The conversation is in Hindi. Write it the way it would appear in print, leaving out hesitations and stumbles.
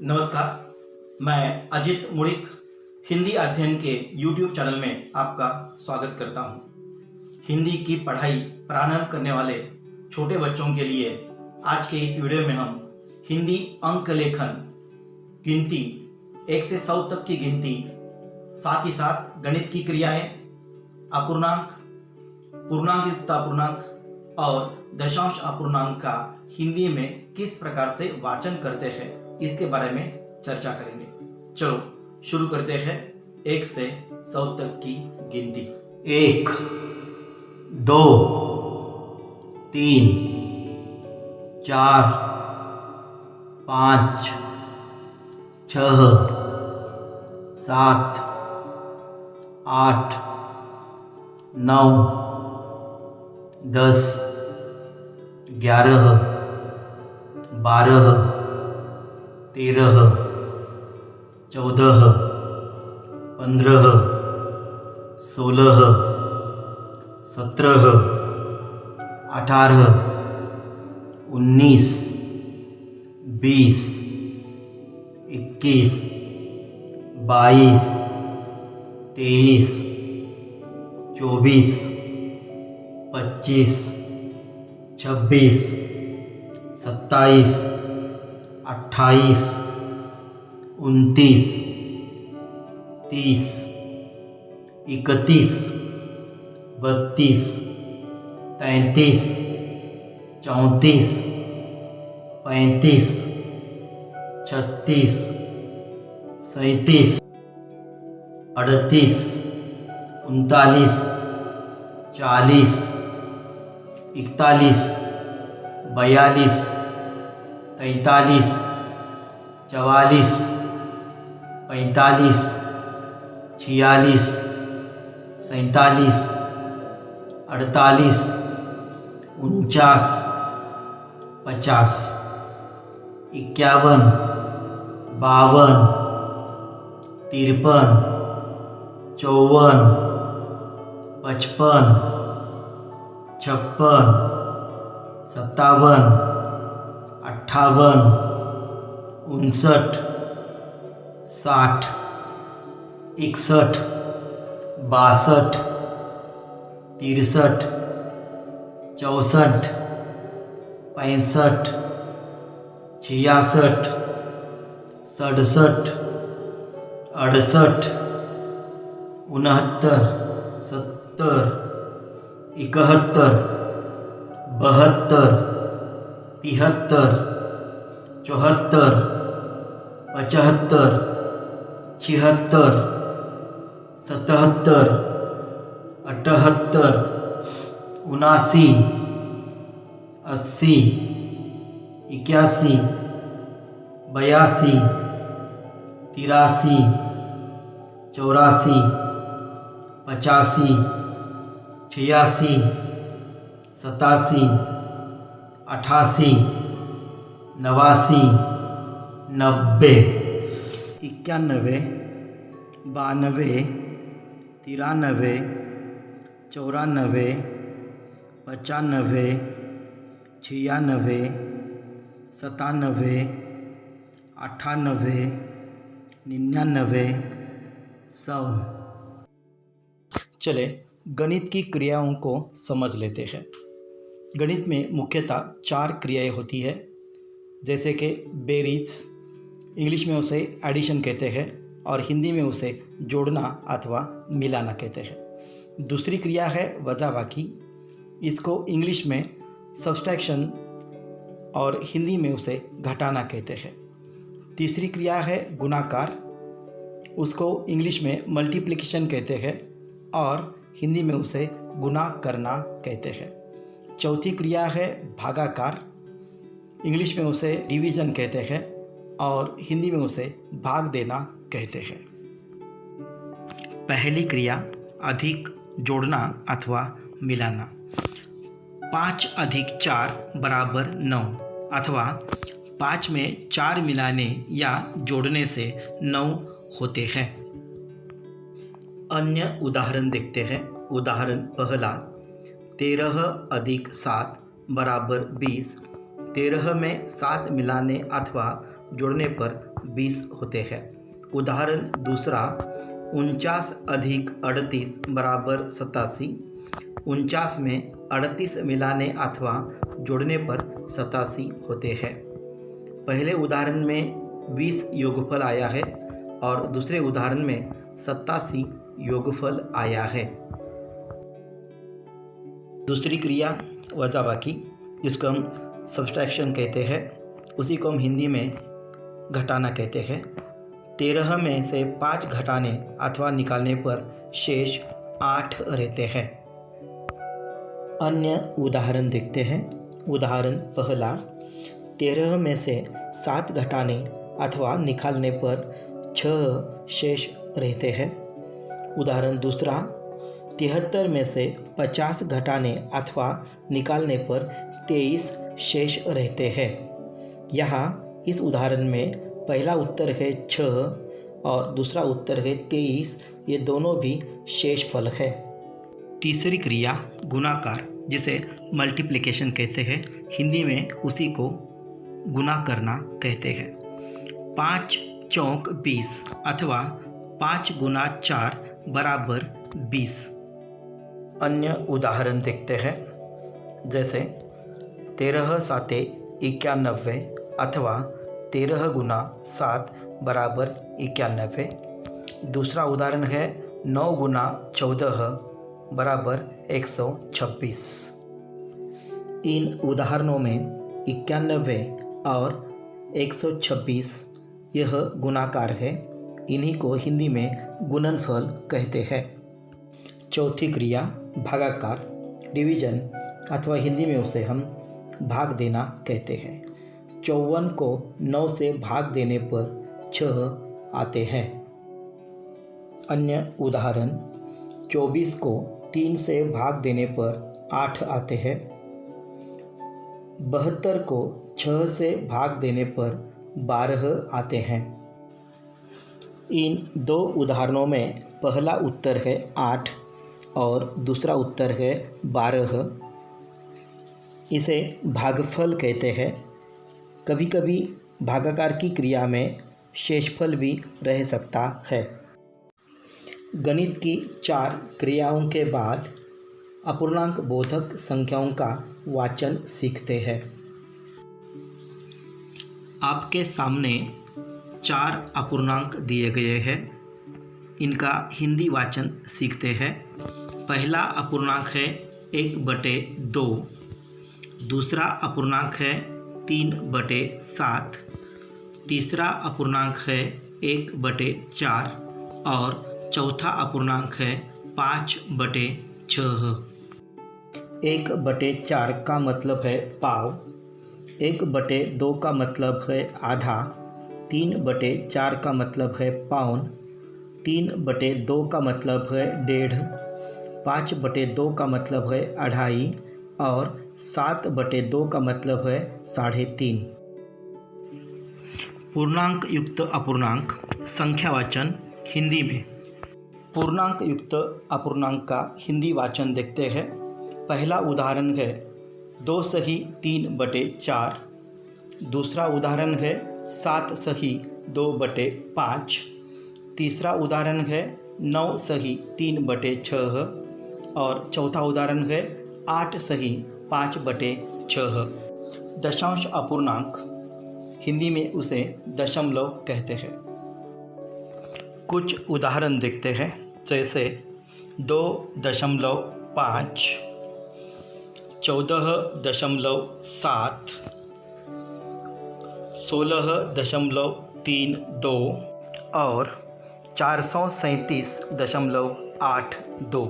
नमस्कार, मैं अजित मुड़िक हिंदी अध्ययन के YouTube चैनल में आपका स्वागत करता हूं। हिंदी की पढ़ाई प्रारंभ करने वाले छोटे बच्चों के लिए आज के इस वीडियो में हम हिंदी अंक लेखन, गिनती 1 से 100 तक की गिनती, साथ ही साथ गणित की क्रियाएं, अपूर्णांक, पूर्णांक युक्त अपूर्णांक और दशांश अपूर्णांक का हिंदी में किस प्रकार से वाचन करते हैं इसके बारे में चर्चा करेंगे। चलो शुरू करते हैं 1 से 100 तक की गिनती। 1, 2, 3, 4, 5, 6, 7, 8, 9, 10, 11, 12, 13, 14, 15, 16, 17, 18, 19, 20, 21, 22, 23, 24, 25, 26, 27, 28, 29, 30, 31, 32, 33, 34, 35, 36, 37, 38, 39, 40, 41, 42, 43, 44, 45, 46, 47, 48, 49, 50, 51, 52, 53, 54, 55, 56, 57, 58, 59, 60, 61, 62, 63, 64, 65, 66, 67, 68, 69, 70, 71, 72, 73, 74, 75, 76, 77, 78, 79, 80, 81, 82, 83, 84, 85, 86, 87, 88, 89, 90, 91, 92, 93, 94, 95, 96, 97, 98, 99, 100। चले गणित की क्रियाओं को समझ लेते हैं। गणित में मुख्यतः 4 क्रियाएं होती है, जैसे कि बेरीज, इंग्लिश में उसे एडिशन कहते हैं और हिंदी में उसे जोड़ना अथवा मिलाना कहते हैं। दूसरी क्रिया है वज़ाबाकी, इसको इंग्लिश में सब्सट्रैक्शन और हिंदी में उसे घटाना कहते हैं। तीसरी क्रिया है गुणाकार, उसको इंग्लिश में मल्टीप्लिकेशन कहते हैं और हिंदी में उसे गुणा करना कहते हैं। चौथी क्रिया है भागाकार, इंग्लिश में उसे डिवीज़न कहते हैं और हिंदी में उसे भाग देना कहते हैं। पहली क्रिया अधिक जोड़ना अथवा मिलाना। 5 + 4 = 9 अथवा 5 में 4 मिलाने या जोड़ने से 9 होते हैं। अन्य उदाहरण देखते हैं। उदाहरण पहला, 13 + 7 = 20। 13 में 7 मिलाने अथवा जोड़ने पर 20 होते हैं। उदाहरण दूसरा, 49 अधिक 38 बराबर 87। 49 में 38 मिलाने अथवा जोड़ने पर 87 होते हैं। पहले उदाहरण में 20 योगफल आया है और दूसरे उदाहरण में 87 योगफल आया है। दूसरी क्रिया वज़ाबाकी, जिसको हम सब्सट्रैक्शन कहते हैं, उसी को हम हिंदी में घटाना कहते हैं। 13 में से 5 घटाने अथवा निकालने पर शेष 8 रहते हैं। अन्य उदाहरण देखते हैं। उदाहरण पहला, 13 में से 7 घटाने अथवा निकालने पर 6 शेष रहते हैं। उदाहरण दूसरा, 73 में से 50 घटाने अथवा निकालने पर 23 शेष रहते हैं। यहाँ इस उदाहरण में पहला उत्तर है 6 और दूसरा उत्तर है 23, ये दोनों भी शेष फल है। तीसरी क्रिया गुणाकार, जिसे मल्टीप्लिकेशन कहते हैं, हिंदी में उसी को गुना करना कहते हैं। 5 चौक 20 अथवा 5 गुना 4 बराबर 20। अन्य उदाहरण देखते हैं, जैसे 13 साते 91 अथवा 13 गुना 7 बराबर 91। दूसरा उदाहरण है 9 गुना 14 बराबर 126। इन उदाहरणों में 91 और 126 यह गुणाकार है। इन्हीं को हिंदी में गुणनफल कहते हैं। चौथी क्रिया भागाकार, डिवीजन, अथवा हिंदी में उसे हम भाग देना कहते हैं। 54 को 9 से भाग देने पर 6 आते हैं। अन्य उदाहरण, 24 को 3 से भाग देने पर 8 आते हैं। 72 को 6 से भाग देने पर 12 आते हैं। इन 2 उदाहरणों में पहला उत्तर है 8 और दूसरा उत्तर है 12। इसे भागफल कहते हैं। कभी कभी भागाकार की क्रिया में शेषफल भी रह सकता है। गणित की 4 क्रियाओं के बाद अपूर्णांक बोधक संख्याओं का वाचन सीखते हैं। आपके सामने 4 अपूर्णांक दिए गए हैं। इनका हिंदी वाचन सीखते हैं। पहला अपूर्णांक है 1/2, दूसरा अपूर्णांक है 3/7, तीसरा अपूर्णांक है 1/4 और चौथा अपूर्णांक है 5/6। 1/4 का मतलब है पाव, 1/2 का मतलब है आधा, 3/4 का मतलब है पौन, 3/2 का मतलब है 1.5, 5/2 का मतलब है 2.5 और 7/2 का मतलब है 3.5। पूर्णांक युक्त अपूर्णांक संख्यावाचन हिंदी में। पूर्णांक युक्त अपूर्णांक का हिंदी वाचन देखते हैं। पहला उदाहरण है 2 सही 3/4, दूसरा उदाहरण है 7 सही 2/5, तीसरा उदाहरण है 9 सही 3/6 और चौथा उदाहरण है 8 सही 5/6। दशांश अपूर्णांक, हिंदी में उसे दशमलव कहते हैं। कुछ उदाहरण देखते हैं, जैसे 2.5, 14.7, 16.32 और 437.82।